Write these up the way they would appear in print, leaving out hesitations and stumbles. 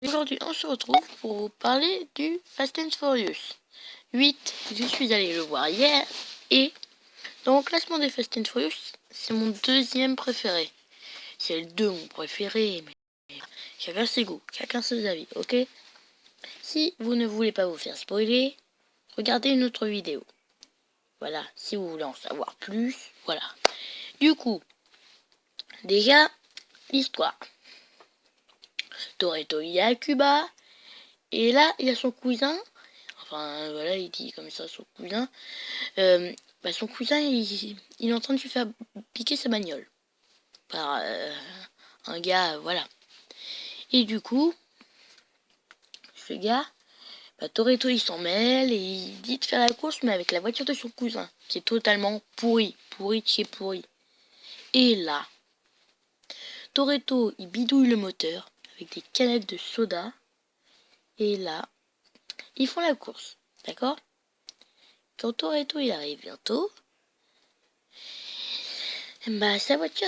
Aujourd'hui, on se retrouve pour vous parler du Fast and Furious 8. Je suis allé le voir hier et dans le classement des Fast and Furious, c'est mon deuxième préféré. C'est le 2 mon préféré, mais chacun ses goûts, chacun ses avis, ok? Si vous ne voulez pas vous faire spoiler, regardez une autre vidéo. Voilà, si vous voulez en savoir plus, voilà. Du coup, déjà, l'histoire. Toretto, il est à Cuba, et là, il y a son cousin. Enfin, voilà, il dit comme ça son cousin. Son cousin, il est en train de se faire piquer sa bagnole par un gars, voilà. Et du coup, ce gars, Toretto, il s'en mêle et il dit de faire la course, mais avec la voiture de son cousin, qui est totalement pourrie de chez pourri. Et là, Toretto, il bidouille le moteur avec des canettes de soda. Et là, ils font la course, d'accord? Quand Toretto, il arrive bientôt, sa voiture,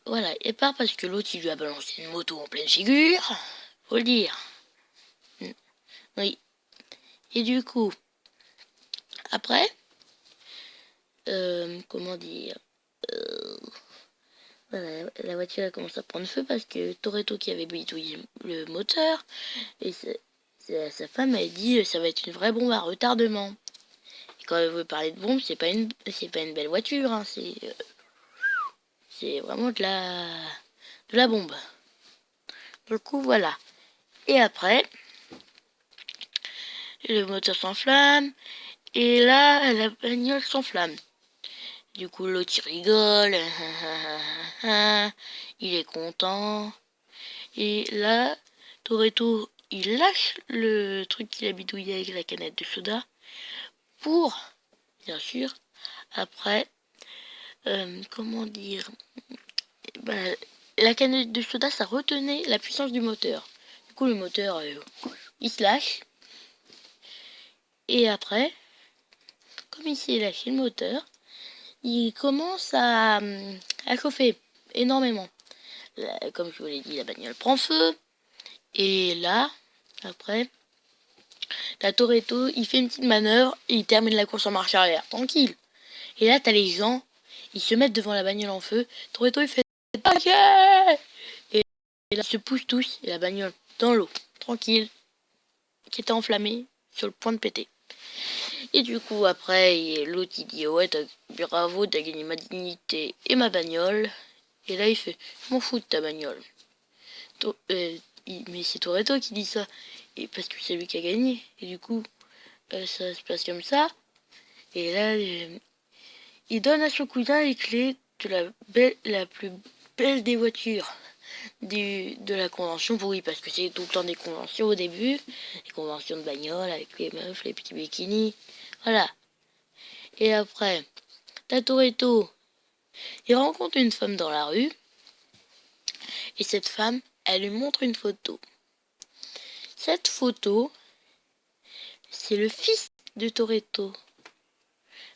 voilà, elle part parce que l'autre, il lui a balancé une moto en pleine figure, faut le dire. Oui. Et du coup, après, comment dire, voilà, la voiture a commencé à prendre feu parce que Toretto qui avait bidouillé le moteur, et sa femme a dit ça va être une vraie bombe à retardement. Et quand elle veut parler de bombe, c'est pas une belle voiture, hein, c'est vraiment de la bombe. Du coup, voilà. Et après, le moteur s'enflamme, et là, la bagnole s'enflamme. Du coup, l'autre, il rigole, il est content. Et là, Toretto, il lâche le truc qu'il a bidouillé avec la canette de soda pour, bien sûr, après, comment dire, la canette de soda, ça retenait la puissance du moteur. Du coup, le moteur, il se lâche. Et après, comme il s'est lâché le moteur, il commence à chauffer énormément. Là, comme je vous l'ai dit, la bagnole prend feu. Et là, après, t'as Toretto, il fait une petite manœuvre et il termine la course en marche arrière, tranquille. Et là, t'as les gens, ils se mettent devant la bagnole en feu. Toretto, il fait OK. Et là, ils se poussent tous et la bagnole dans l'eau, tranquille, qui était enflammée, sur le point de péter. Et du coup, après, l'autre, il dit ouais, bravo, t'as gagné ma dignité et ma bagnole. Et là, il fait je m'en fous de ta bagnole. Mais c'est Toretto qui dit ça. Et parce que c'est lui qui a gagné. Et du coup, ça se passe comme ça. Et là, il donne à son cousin les clés de la plus belle des voitures de la convention. Oui, parce que c'est tout le temps des conventions au début. Les conventions de bagnole avec les meufs, les petits bikinis. Voilà. Et après, t'as Toretto. Il rencontre une femme dans la rue. Et cette femme, elle lui montre une photo. Cette photo, c'est le fils de Toretto.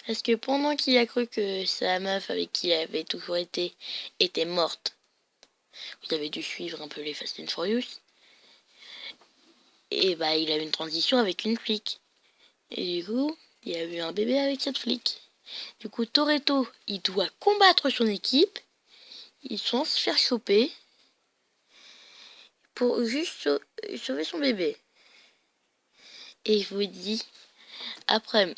Parce que pendant qu'il a cru que sa meuf avec qui il avait toujours été était morte, vous avez dû suivre un peu les Fast and Furious, et il a eu une transition avec une flic. Et du coup, il a eu un bébé avec cette flic. Du coup, Toretto, il doit combattre son équipe, sans se faire choper, pour juste sauver son bébé. Et je vous dis, après,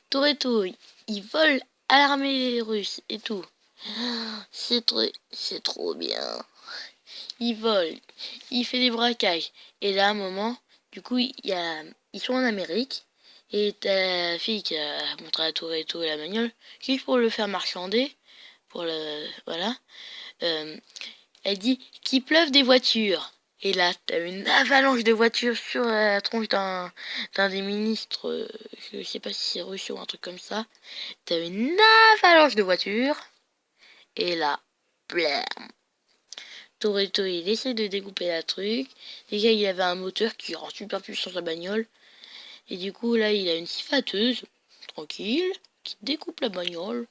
Toretto, il vole à l'armée russe et tout. C'est trop bien. Il vole, il fait des braquages. Et là, à un moment, du coup, ils sont en Amérique. Et ta fille qui a montré à Toretto la bagnole, juste pour le faire marchander, voilà, elle dit qu'il pleuve des voitures. Et là, t'as une avalanche de voitures sur la tronche d'un des ministres, je sais pas si c'est russe ou un truc comme ça. T'as une avalanche de voitures. Et là, blam. Toretto, il essaie de découper la truc. Déjà, il avait un moteur qui rend super puissant sa bagnole. Et du coup, là, il a une sifateuse, tranquille, qui découpe la bagnole.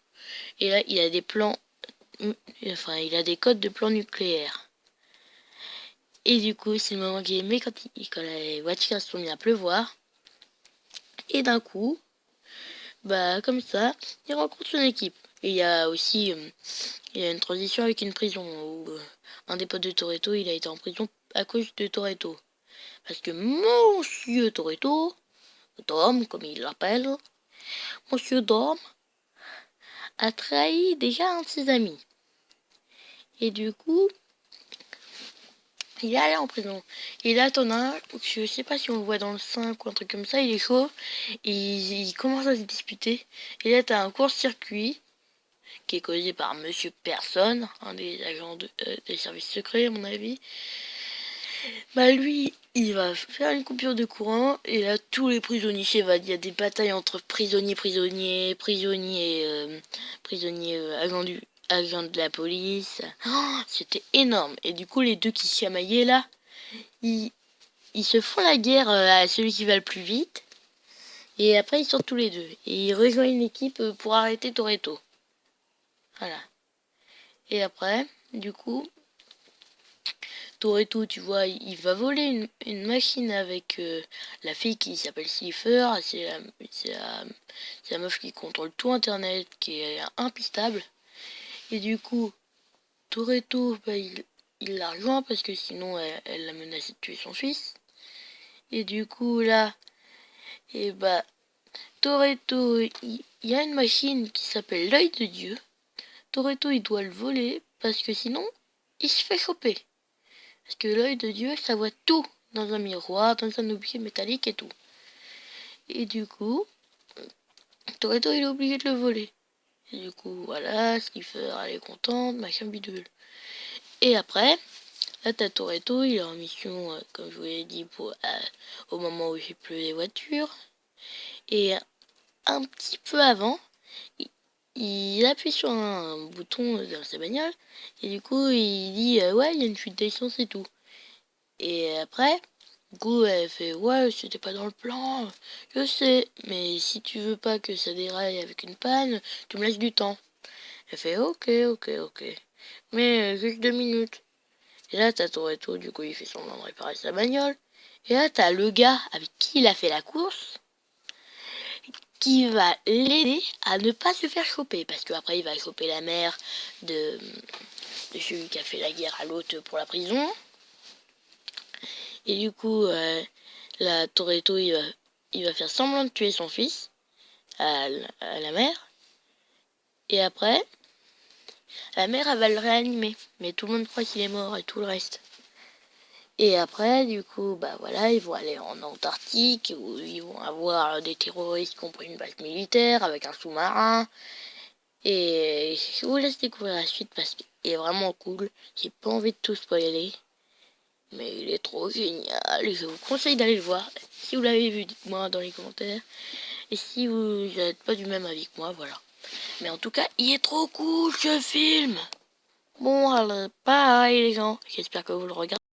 Et là, il a des plans, il a des codes de plans nucléaires. Et du coup, c'est le moment qu'il aimait quand les voitures se sont mis à pleuvoir. Et d'un coup, bah comme ça, il rencontre son équipe. Et il y a aussi il y a une transition avec une prison où un des potes de Toretto, il a été en prison à cause de Toretto. Parce que Monsieur Toretto, Dom, comme il l'appelle, Monsieur Dom, a trahi déjà un de ses amis. Et du coup, il est allé en prison. Et là, t'en as un, je sais pas si on le voit dans le 5 ou un truc comme ça, il est chaud. Et il commence à se disputer. Et là, t'as un court-circuit qui est causé par Monsieur Personne, un des agents des services secrets, à mon avis. Bah lui, il va faire une coupure de courant et là tous les prisonniers s'évadent. Il y a des batailles entre prisonniers, agents de la police. Oh, c'était énorme. Et du coup, les deux qui se chamaillaient là, ils, ils se font la guerre à celui qui va le plus vite. Et après, ils sortent tous les deux. Et ils rejoignent l'équipe pour arrêter Toretto. Voilà. Et après, du coup, Toretto, tu vois, il va voler une machine avec la fille qui s'appelle Cipher. C'est la meuf qui contrôle tout Internet, qui est impistable. Et du coup, Toretto, bah, il la rejoint parce que sinon elle l'a menacé de tuer son fils. Et du coup, là, et bah, Toretto, il y a une machine qui s'appelle l'œil de Dieu. Toretto, il doit le voler parce que sinon, il se fait choper. Parce que l'œil de Dieu, ça voit tout dans un miroir, dans un objet métallique et tout. Et du coup, Toretto, il est obligé de le voler. Et du coup, voilà, Skipper, elle est contente, machin bidule. Et après, là, t'as Toretto, il est en mission, comme je vous l'ai dit, au moment où il pleut les voitures. Et un petit peu avant, il appuie sur un bouton dans sa bagnole. Et du coup, il dit, ouais, il y a une fuite d'essence et tout. Et après, du coup, elle fait ouais, c'était pas dans le plan, je sais, mais si tu veux pas que ça déraille avec une panne, tu me laisses du temps. Elle fait ok, mais juste 2 minutes. Et là, t'as Toretto, du coup, il fait semblant de réparer sa bagnole. Et là, t'as le gars avec qui il a fait la course, qui va l'aider à ne pas se faire choper, parce qu'après, il va choper la mère de celui qui a fait la guerre à l'autre pour la prison. Et du coup, la Toretto, il va faire semblant de tuer son fils à la mère. Et après, la mère, elle va le réanimer. Mais tout le monde croit qu'il est mort et tout le reste. Et après, du coup, bah voilà, ils vont aller en Antarctique où ils vont avoir des terroristes qui ont pris une base militaire avec un sous-marin. Et je vous laisse découvrir la suite parce qu'il est vraiment cool. J'ai pas envie de tout spoiler. Mais il est trop génial. Je vous conseille d'aller le voir. Si vous l'avez vu, dites-moi dans les commentaires. Et si vous n'êtes pas du même avis que moi, voilà. Mais en tout cas, il est trop cool ce film. Bon, alors, bye les gens. J'espère que vous le regardez.